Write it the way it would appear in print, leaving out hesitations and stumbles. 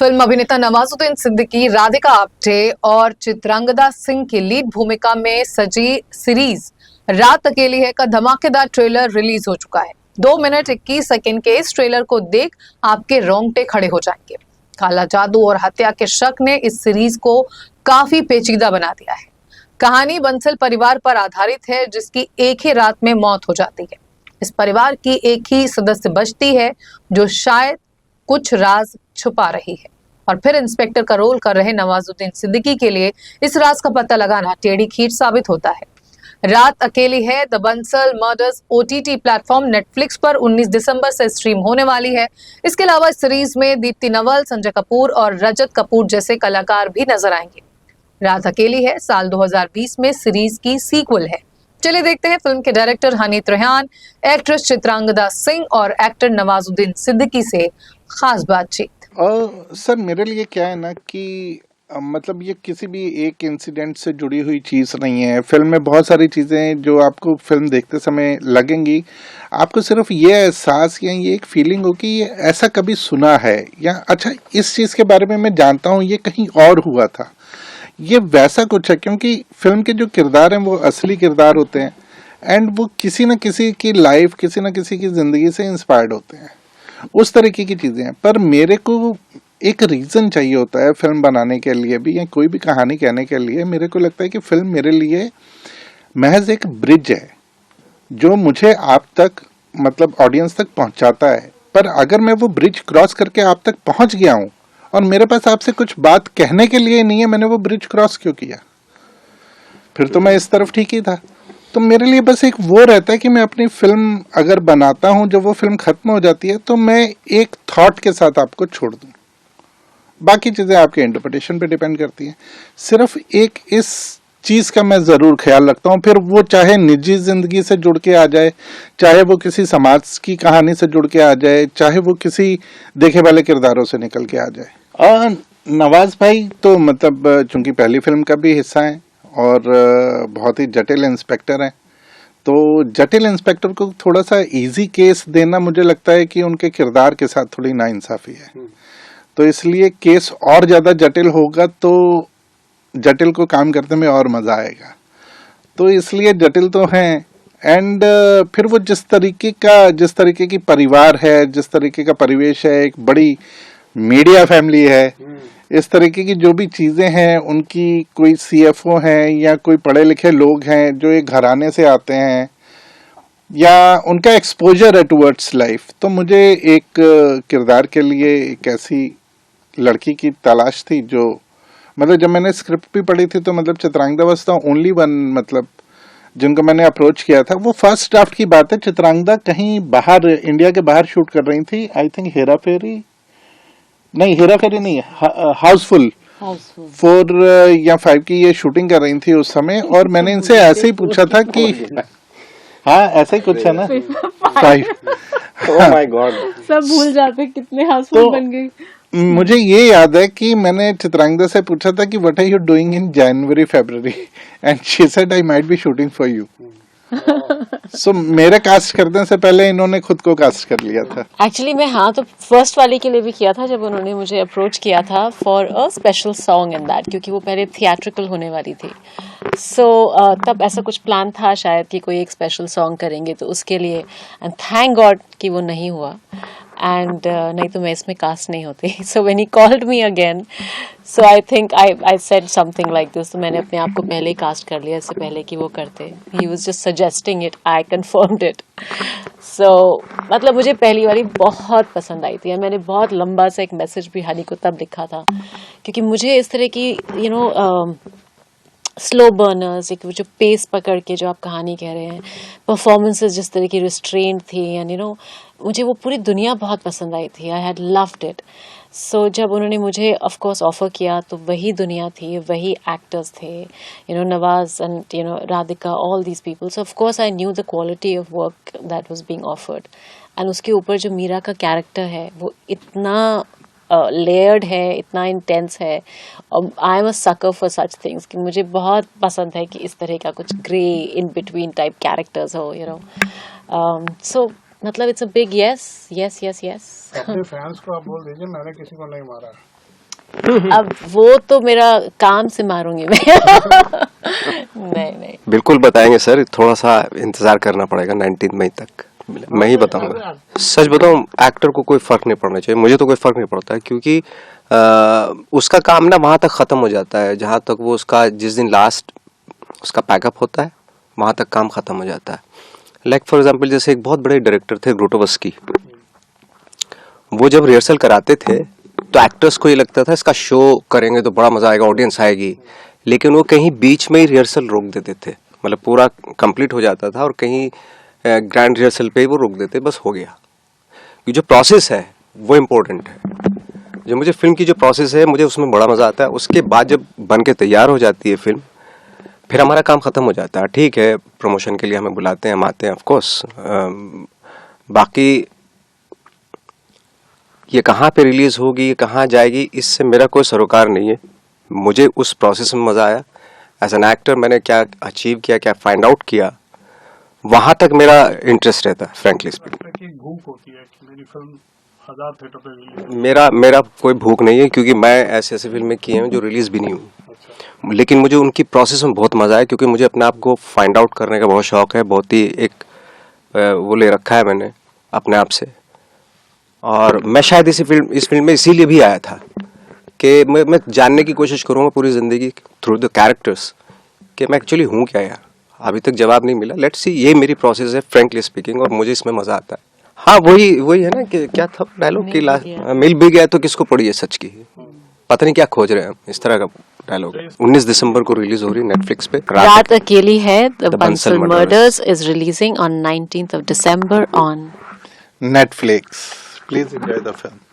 Film अभिनेता नवाजुद्दीन सिद्दीकी, राधिका आप्टे और चित्रांगदा सिंह की लीड भूमिका में सजी सीरीज रात अकेली है का धमाकेदार ट्रेलर रिलीज हो चुका है। 2 मिनट 21 सेकंड के इस ट्रेलर को देख आपके रोंगटे खड़े हो जाएंगे। काला जादू और हत्या के शक ने इस सीरीज को काफी पेचीदा बना दिया है। कहानी बंसल परिवार पर आधारित है, जिसकी एक ही रात में मौत हो जाती है। इस परिवार की एक ही सदस्य बचती है जो शायद कुछ राज छुपा रही है, और फिर इंस्पेक्टर का रोल कर रहे नवाजुद्दीन सिद्दीकी के लिए इस राज का पता लगाना टेढ़ी खीर साबित होता है। रात अकेली है the Bansal murders OTT platform Netflix पर 19 दिसंबर से स्ट्रीम होने वाली है। इसके अलावा इस सीरीज में दीप्ति नवल, संजय कपूर और रजत कपूर जैसे कलाकार भी नजर आएंगे। रात अकेली है साल 2020 में सीरीज की सीक्वल है। चलिए देखते हैं फिल्म के डायरेक्टर हनीत रेहान, एक्ट्रेस चित्रांगदा सिंह और एक्टर नवाजुद्दीन सिद्दीकी से खास बातचीत। सर, मेरे लिए क्या है ना कि मतलब ये किसी भी एक इंसिडेंट से जुड़ी हुई चीज़ नहीं है। फिल्म में बहुत सारी चीज़ें जो आपको फिल्म देखते समय लगेंगी, आपको सिर्फ ये एहसास या ये एक फीलिंग हो कि ये ऐसा कभी सुना है, या अच्छा इस चीज़ के बारे में मैं जानता हूँ, ये कहीं और हुआ था, ये वैसा कुछ है। क्योंकि फिल्म के जो किरदार हैं वो असली किरदार होते हैं, एंड वो किसी न किसी की लाइफ, किसी न किसी की ज़िंदगी से इंस्पायर्ड होते हैं। उस तरीके की चीज़ें हैं। पर मेरे को एक रीज़न चाहिए होता है फिल्म बनाने के लिए भी, या कोई भी कहानी कहने के लिए। मेरे को लगता है कि फिल्म मेरे लिए महज एक ब्रिज है जो मुझे आप तक, मतलब ऑडियंस तक पहुंचाता है। पर अगर मैं वो ब्रिज क्रॉस करके आप तक पहुंच गया हूं और मेरे पास आपसे कुछ बात कहने के लिए नहीं है, मैंने वो ब्रिज क्रॉस क्यों किया? फिर तो मैं इस तरफ ठीक ही था। तो मेरे लिए बस एक वो रहता है कि मैं अपनी फिल्म अगर बनाता हूं, जब वो फिल्म खत्म हो जाती है तो मैं एक थॉट के साथ आपको छोड़ दूं। बाकी चीज़ें आपके इंटरप्रिटेशन पे डिपेंड करती हैं। सिर्फ एक इस चीज़ का मैं ज़रूर ख्याल रखता हूँ, फिर वो चाहे निजी ज़िंदगी से जुड़ के आ जाए, चाहे वो किसी समाज की कहानी से जुड़ के आ जाए, चाहे वो किसी देखे वाले किरदारों से निकल के आ जाए। और नवाज भाई तो मतलब चूंकि पहली फिल्म का भी हिस्सा है और बहुत ही जटिल इंस्पेक्टर हैं, तो जटिल इंस्पेक्टर को थोड़ा सा इजी केस देना मुझे लगता है कि उनके किरदार के साथ थोड़ी नाइंसाफी है। तो इसलिए केस और ज़्यादा जटिल होगा तो जटिल को काम करने में और मज़ा आएगा। तो इसलिए जटिल तो हैं। एंड फिर वो जिस तरीके की परिवार है, जिस तरीके का परिवेश है, एक बड़ी मीडिया फैमिली है, इस तरीके की जो भी चीज़ें हैं, उनकी कोई सीएफओ हैं या कोई पढ़े लिखे लोग हैं जो एक घराने से आते हैं, या उनका एक्सपोजर है टुवर्ड्स लाइफ। तो मुझे एक किरदार के लिए एक ऐसी लड़की की तलाश थी जो, मतलब जब मैंने स्क्रिप्ट भी पढ़ी थी तो मतलब Chitrangada was the only one, मतलब जिनको मैंने अप्रोच किया था। वो फर्स्ट ड्राफ्ट की बात है, चित्रांगदा कहीं बाहर, इंडिया के बाहर शूट कर रही थी। आई थिंक हेरा फेरी नहीं, हाउसफुल 4 या 5 की ये शूटिंग कर रही थी उस समय। और मैंने इनसे ऐसे ही पूछा था कि हाँ ऐसा ही कुछ है ना, 5। ओह माय गॉड, सब भूल जाते कितने हाउसफुल बन गए। मुझे ये याद है कि मैंने चित्रांगदा से पूछा था कि what are you doing in January February, and she said I might be shooting for you. So मेरे कास्ट करने से पहले इन्होंने खुद को कास्ट कर लिया था। एक्चुअली मैं तो फर्स्ट वाले के लिए भी किया था, जब उन्होंने मुझे अप्रोच किया था for a special song in that, क्योंकि वो पहले थिएट्रिकल होने वाली थी। तब ऐसा कुछ प्लान था शायद कि कोई एक स्पेशल सॉन्ग करेंगे, तो उसके लिए, एंड थैंक गॉड कि वो नहीं हुआ, एंड नहीं तो मैं इसमें कास्ट नहीं होती। So when he called me again, so I think I said something like this. तो मैंने अपने आप को पहले ही कास्ट कर लिया, इससे पहले कि वो करते। He was just suggesting it, I confirmed it. So मतलब मुझे पहली वाली बहुत पसंद आई थी, और मैंने बहुत लंबा सा एक मैसेज भी हनी को तब लिखा था, क्योंकि मुझे इस तरह की स्लो बर्नर्स, एक जो पेस पकड़ के जो आप कहानी कह रहे हैं, परफॉर्मेंसेस जिस तरह की रिस्ट्रेंट थी, एंड मुझे वो पूरी दुनिया बहुत पसंद आई थी। I had loved it. So जब उन्होंने मुझे ऑफ कोर्स ऑफर किया, तो वही दुनिया थी, वही एक्टर्स थे, Nawaz and Radhika, all these people. So of course I knew the quality of work that was being offered, and उसके ऊपर जो मीरा का कैरेक्टर है वो इतना लेयर्ड है, इतना इंटेंस है। I am a sucker for such things, कि मुझे बहुत पसंद है कि इस तरह का कुछ grey in between type characters हो, सो मतलब it's a big yes yes yes yes. अपने फैंस को आप बोल दीजिए मैंने किसी को नहीं मारा। अब वो तो मेरा काम से मारूंगी मैं नहीं बिल्कुल बताएंगे सर, थोड़ा सा इंतजार करना पड़ेगा 19 मई तक, मैं ही बताऊंगा। सच बताऊं, एक्टर को कोई फर्क नहीं पड़ना चाहिए, मुझे तो कोई फर्क नहीं पड़ता है, क्योंकि उसका काम ना वहां तक खत्म हो जाता है जहां तक वो उसका जिस दिन लास्ट उसका पैकअप होता है वहां तक काम खत्म हो जाता है। लाइक फॉर एग्जांपल, जैसे एक बहुत बड़े डायरेक्टर थे ग्रोटोवस्की, वो जब रिहर्सल कराते थे तो एक्टर्स को ये लगता था इसका शो करेंगे तो बड़ा मजा आएगा, ऑडियंस आएगी, लेकिन वो कहीं बीच में ही रिहर्सल रोक देते थे, मतलब पूरा कंप्लीट हो जाता था और कहीं ग्रैंड रिहर्सल पे ही वो रोक देते, बस हो गया। ये जो प्रोसेस है वो इम्पोर्टेंट है। जो मुझे फिल्म की जो प्रोसेस है मुझे उसमें बड़ा मजा आता है। उसके बाद जब बन के तैयार हो जाती है फिल्म, फिर हमारा काम खत्म हो जाता है। ठीक है, प्रमोशन के लिए हमें बुलाते हैं, हम आते हैं, ऑफ कोर्स। बाकी ये कहाँ पे रिलीज होगी, ये कहाँ जाएगी, इससे मेरा कोई सरोकार नहीं है। मुझे उस प्रोसेस में मजा आया। एज एन एक्टर मैंने क्या अचीव किया, क्या फाइंड आउट किया, वहां तक मेरा इंटरेस्ट रहता है, फ्रैंकली स्पीकिंग। भूख होती है कि मेरी फिल्म 1000 थिएटर पे रिलीज। मेरा कोई भूख नहीं है, क्योंकि मैं ऐसे फिल्में की हैं जो रिलीज भी नहीं हुई। लेकिन मुझे उनकी प्रोसेस में बहुत मजा आया, क्योंकि मुझे अपने आप को फाइंड आउट करने का बहुत शौक है। बहुत ही एक वो ले रखा है मैंने अपने आप से। और मैं शायद इस फिल्म में इसीलिए भी आया था कि मैं जानने की कोशिश करूँगा पूरी जिंदगी थ्रू द कैरेक्टर्स कि मैं एक्चुअली हूँ क्या यार। अभी तक जवाब नहीं मिला। लेट्स सी, ये मेरी प्रोसेस है फ्रैंकली स्पीकिंग, और मुझे इसमें मजा आता है। हाँ, वही है ना कि क्या था डायलॉग की लास्ट, मिल भी गया तो किसको पड़ी है सच की, पता नहीं क्या खोज रहे हैं हम, इस तरह का डायलॉग। 19 दिसंबर को रिलीज हो रही है नेटफ्लिक्स पे। रात अकेली है, the The Bansal Bansal murders is releasing on 19th of December on Netflix. Please enjoy the film.